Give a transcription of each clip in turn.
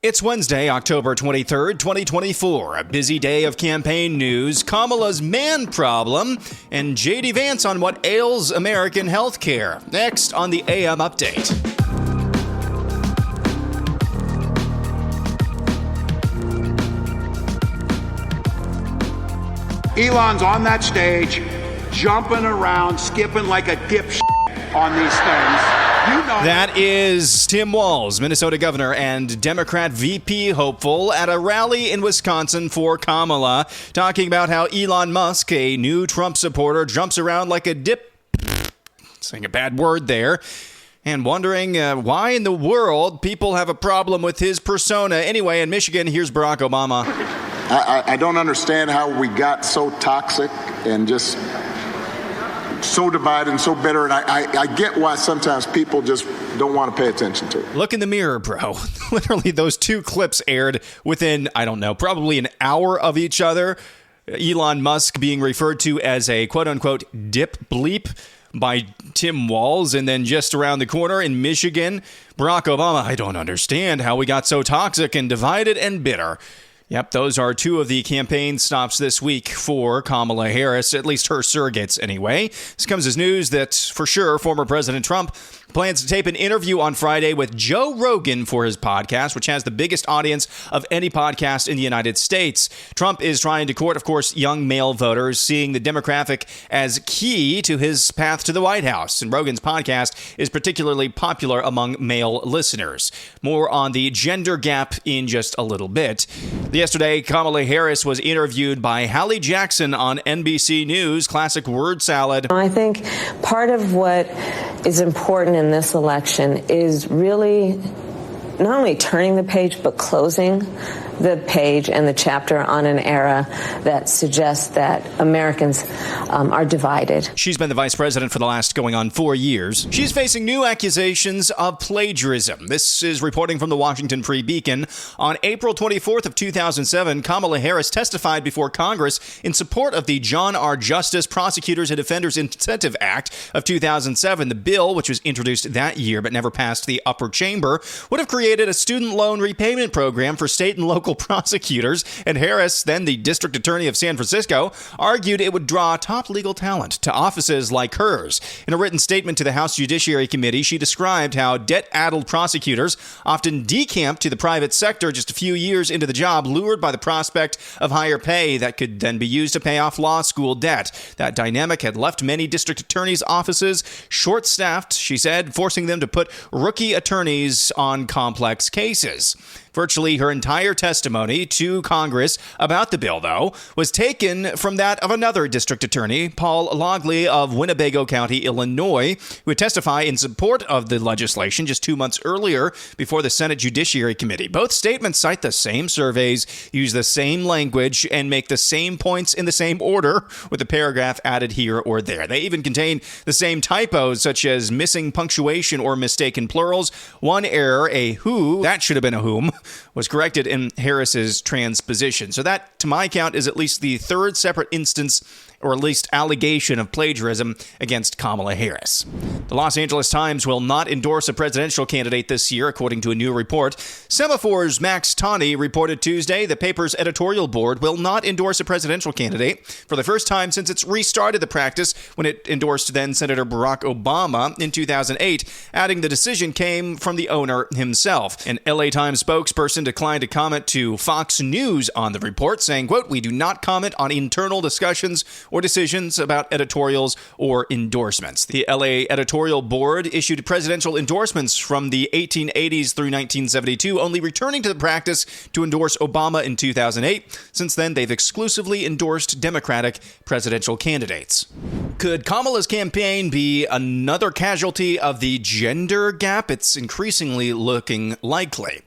It's Wednesday, October 23rd, 2024. A busy day of campaign news, Kamala's man problem, and J.D. Vance on what ails American healthcare. Next on the AM Update. Elon's on that stage, jumping around, skipping like a dipshit on these things. You know that is Tim Walz, Minnesota governor and Democrat VP hopeful, at a rally in Wisconsin for Kamala, talking about how Elon Musk, a new Trump supporter, jumps around like a saying a bad word there, and wondering why in the world people have a problem with his persona. Anyway, in Michigan, here's Barack Obama. I don't understand how we got so toxic and just so divided and so bitter, and I get why sometimes people just don't want to pay attention to it. Look in the mirror, bro. Literally, those two clips aired within, I don't know, probably an hour of each other. Elon Musk being referred to as a quote-unquote dip bleep by Tim Walz, and then just around the corner in Michigan, Barack Obama, I don't understand how we got so toxic and divided and bitter. Yep, those are two of the campaign stops this week for Kamala Harris, at least her surrogates anyway. This comes as news that, for sure, former President Trump plans to tape an interview on Friday with Joe Rogan for his podcast, which has the biggest audience of any podcast in the United States. Trump is trying to court, of course, young male voters, seeing the demographic as key to his path to the White House. And Rogan's podcast is particularly popular among male listeners. More on the gender gap in just a little bit. Yesterday, Kamala Harris was interviewed by Hallie Jackson on NBC News. Classic word salad. I think part of what is important in this election is really not only turning the page, but closing the page and the chapter on an era that suggests that Americans are divided. She's been the vice president for the last going on 4 years. She's facing new accusations of plagiarism. This is reporting from the Washington Free Beacon. On April 24th of 2007, Kamala Harris testified before Congress in support of the John R. Justice Prosecutors and Defenders Incentive Act of 2007. The bill, which was introduced that year but never passed the upper chamber, would have created a student loan repayment program for state and local prosecutors, and Harris, then the district attorney of San Francisco, argued it would draw top legal talent to offices like hers. In a written statement to the House Judiciary Committee, she described how debt-addled prosecutors often decamp to the private sector just a few years into the job, lured by the prospect of higher pay that could then be used to pay off law school debt. That dynamic had left many district attorneys' offices short-staffed, she said, forcing them to put rookie attorneys on complex cases. Virtually her entire testimony to Congress about the bill, though, was taken from that of another district attorney, Paul Logley of Winnebago County, Illinois, who would testify in support of the legislation just 2 months earlier before the Senate Judiciary Committee. Both statements cite the same surveys, use the same language, and make the same points in the same order, with a paragraph added here or there. They even contain the same typos, such as missing punctuation or mistaken plurals. One error, a who, that should have been a whom, was corrected in Harris's transposition. So that, to my count, is at least the third separate instance, or at least allegation, of plagiarism against Kamala Harris. The Los Angeles Times will not endorse a presidential candidate this year, according to a new report. Semaphor's Max Tawney reported Tuesday the paper's editorial board will not endorse a presidential candidate for the first time since it's restarted the practice when it endorsed then-Senator Barack Obama in 2008, adding the decision came from the owner himself. An LA Times spokesperson declined to comment to Fox News on the report, saying, quote, "We do not comment on internal discussions or decisions about editorials or endorsements." The LA editorial board issued presidential endorsements from the 1880s through 1972, only returning to the practice to endorse Obama in 2008. Since then, they've exclusively endorsed Democratic presidential candidates. Could Kamala's campaign be another casualty of the gender gap? It's increasingly looking likely.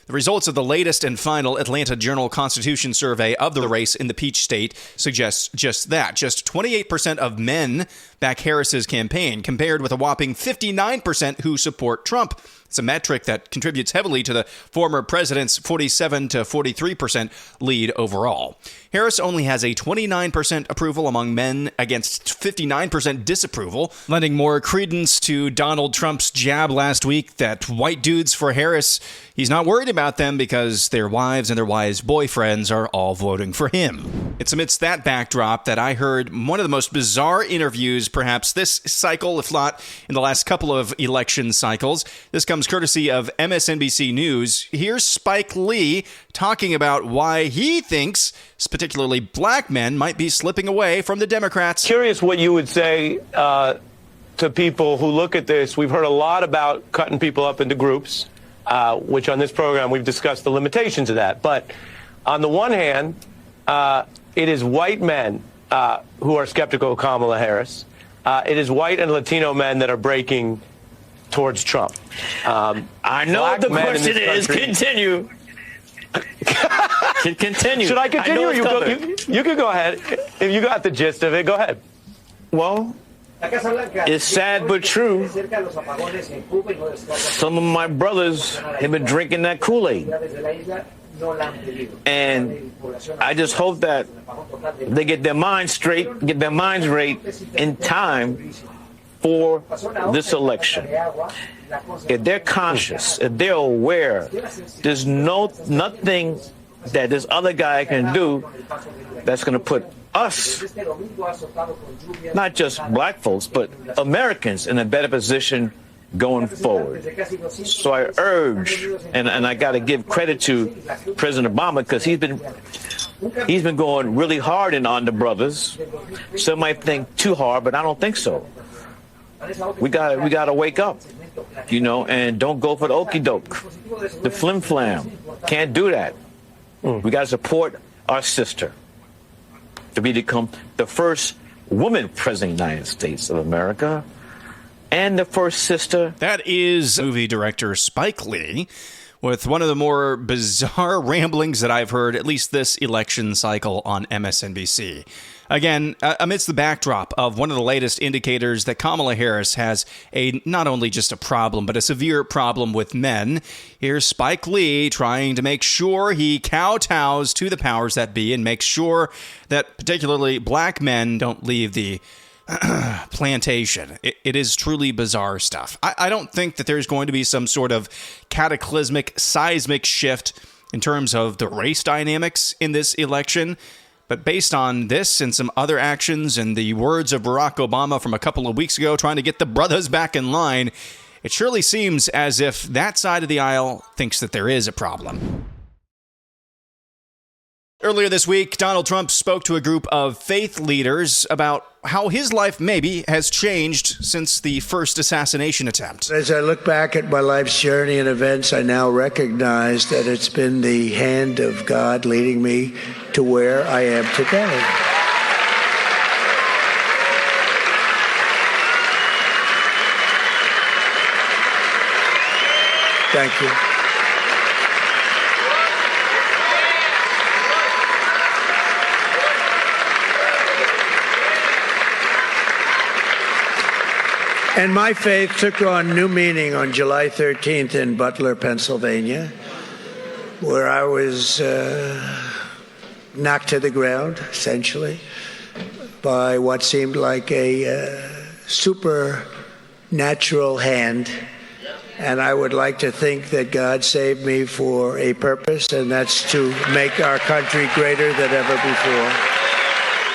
The results of the latest and final Atlanta Journal-Constitution survey of the race in the Peach State suggests just that. Just 28% of men back Harris's campaign, compared with a whopping 59% who support Trump. It's a metric that contributes heavily to the former president's 47 to 43% lead overall. Harris only has a 29% approval among men against 59% disapproval, lending more credence to Donald Trump's jab last week that white dudes for Harris, he's not worried about about them because their wives and their wives' boyfriends are all voting for him. It's amidst that backdrop that I heard one of the most bizarre interviews perhaps this cycle, if not in the last couple of election cycles. This comes courtesy of MSNBC News. Here's Spike Lee talking about why he thinks particularly black men might be slipping away from the Democrats. Curious what you would say to people who look at this. We've heard a lot about cutting people up into groups, which on this program we've discussed the limitations of that. But on the one hand, it is white men who are skeptical of Kamala Harris. It is white and Latino men that are breaking towards Trump. I know what the question is. Continue. Continue. Should I continue? You can go ahead. If you got the gist of it, go ahead. Well, it's sad but true. Some of my brothers have been drinking that Kool-Aid. And I just hope that they get their minds straight, get their minds right in time for this election. If they're conscious, if they're aware, there's nothing that this other guy can do that's going to put us, not just black folks, but Americans in a better position going forward. So I urge, and I got to give credit to President Obama because he's been going really hard on the brothers. Some might think too hard, but I don't think so. We got to wake up, and don't go for the okie doke, the flim flam. Can't do that. We got to support our sister to become the first woman president of the United States of America and the first sister. That is movie director Spike Lee with one of the more bizarre ramblings that I've heard, at least this election cycle, on MSNBC. Again, amidst the backdrop of one of the latest indicators that Kamala Harris has not only just a problem, but a severe problem with men, here's Spike Lee trying to make sure he kowtows to the powers that be and makes sure that particularly black men don't leave the plantation. It is truly bizarre stuff. I don't think that there's going to be some sort of cataclysmic, seismic shift in terms of the race dynamics in this election. But based on this and some other actions and the words of Barack Obama from a couple of weeks ago trying to get the brothers back in line, it surely seems as if that side of the aisle thinks that there is a problem. Earlier this week, Donald Trump spoke to a group of faith leaders about how his life maybe has changed since the first assassination attempt. As I look back at my life's journey and events, I now recognize that it's been the hand of God leading me to where I am today. Thank you. And my faith took on new meaning on July 13th in Butler, Pennsylvania, where I was knocked to the ground, essentially, by what seemed like a supernatural hand. And I would like to think that God saved me for a purpose, and that's to make our country greater than ever before.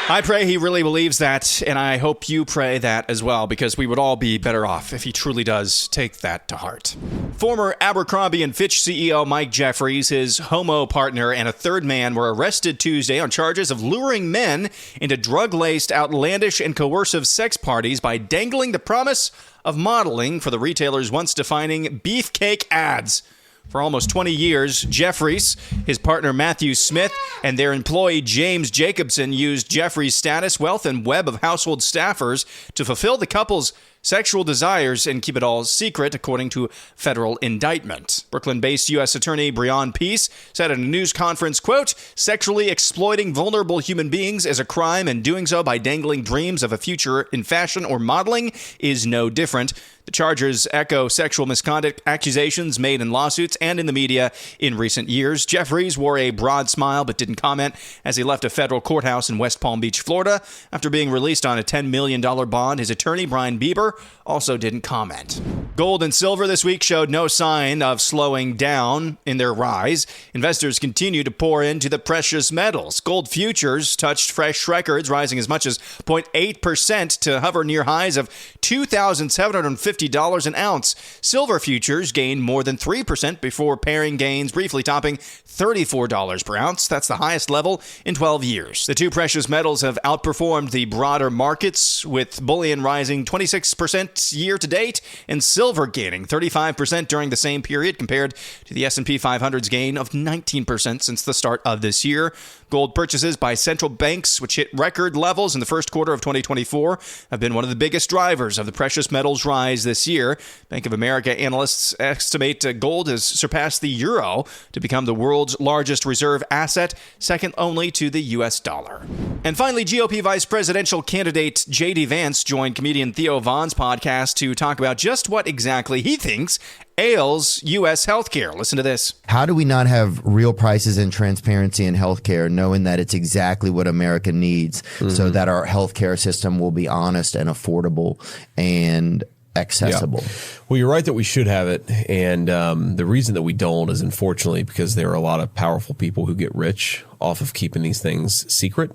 I pray he really believes that, and I hope you pray that as well, because we would all be better off if he truly does take that to heart. Former Abercrombie & Fitch CEO Mike Jeffries, his homo partner, and a third man were arrested Tuesday on charges of luring men into drug-laced, outlandish, and coercive sex parties by dangling the promise of modeling for the retailer's once-defining beefcake ads. For almost 20 years, Jeffries, his partner Matthew Smith, and their employee James Jacobson used Jeffries' status, wealth, and web of household staffers to fulfill the couple's sexual desires and keep it all secret, according to federal indictment. Brooklyn-based U.S. Attorney Breon Peace said at a news conference, quote, "Sexually exploiting vulnerable human beings is a crime, and doing so by dangling dreams of a future in fashion or modeling is no different." The charges echo sexual misconduct accusations made in lawsuits and in the media in recent years. Jeffries wore a broad smile but didn't comment as he left a federal courthouse in West Palm Beach, Florida. After being released on a $10 million bond, his attorney, Brian Bieber, also didn't comment. Gold and silver this week showed no sign of slowing down in their rise. Investors continue to pour into the precious metals. Gold futures touched fresh records, rising as much as 0.8% to hover near highs of $2,750 an ounce. Silver futures gained more than 3% before pairing gains, briefly topping $34 per ounce. That's the highest level in 12 years. The two precious metals have outperformed the broader markets, with bullion rising 26% year to date and silver gaining 35% during the same period compared to the S&P 500's gain of 19% since the start of this year. Gold purchases by central banks, which hit record levels in the first quarter of 2024, have been one of the biggest drivers of the precious metals rise this year. Bank of America analysts estimate gold has surpassed the euro to become the world's largest reserve asset, second only to the U.S. dollar. And finally, GOP vice presidential candidate J.D. Vance joined comedian Theo Von's podcast to talk about just what exactly he thinks ails U.S. healthcare. Listen to this. How do we not have real prices and transparency in healthcare, knowing that it's exactly what America needs so that our healthcare system will be honest and affordable and accessible? Yeah. Well, you're right that we should have it. And the reason that we don't is, unfortunately, because there are a lot of powerful people who get rich off of keeping these things secret.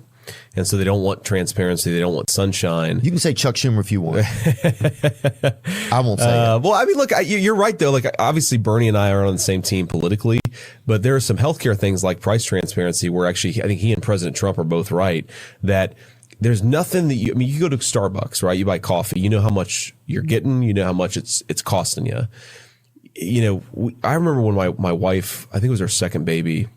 And so they don't want transparency. They don't want sunshine. You can say Chuck Schumer if you want. I won't say it. Well, I mean, look, you're right, though. Like, obviously, Bernie and I are on the same team politically, but there are some healthcare things like price transparency where actually I think he and President Trump are both right that there's nothing that you go to Starbucks, right? You buy coffee. You know how much you're getting. You know how much it's costing you. You know, I remember when my wife, I think it was her second baby,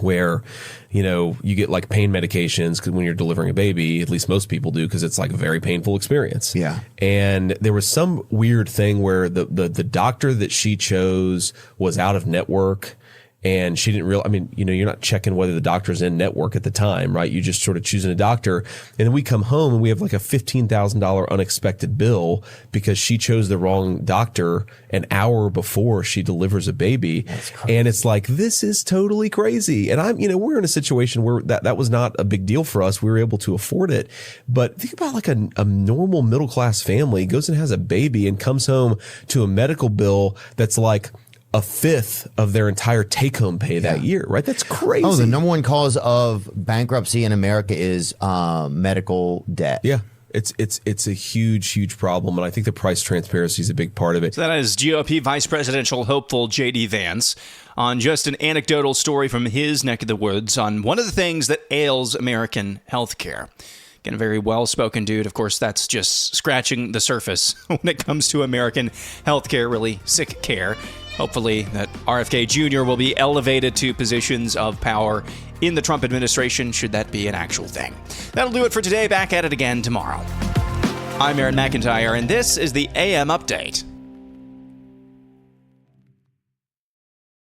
where, you know, you get like pain medications because when you're delivering a baby, at least most people do, because it's like a very painful experience. Yeah. And there was some weird thing where the doctor that she chose was out of network. And she didn't realize, I mean, you know, you're not checking whether the doctor's in network at the time, right? You just sort of choosing a doctor. And then we come home and we have like a $15,000 unexpected bill because she chose the wrong doctor an hour before she delivers a baby. And it's like, this is totally crazy. And we're in a situation where that was not a big deal for us. We were able to afford it. But think about like a normal middle class family goes and has a baby and comes home to a medical bill that's like a fifth of their entire take-home pay that year, right? That's crazy. Oh, the number one cause of bankruptcy in America is medical debt. Yeah. It's a huge problem, and I think the price transparency is a big part of it. So that is GOP vice presidential hopeful J.D. Vance on just an anecdotal story from his neck of the woods on one of the things that ails American healthcare. Again, a very well-spoken dude. Of course, that's just scratching the surface when it comes to American healthcare, really sick care. Hopefully that RFK Jr. will be elevated to positions of power in the Trump administration, should that be an actual thing. That'll do it for today. Back at it again tomorrow. I'm Aaron McIntyre, and this is the AM Update.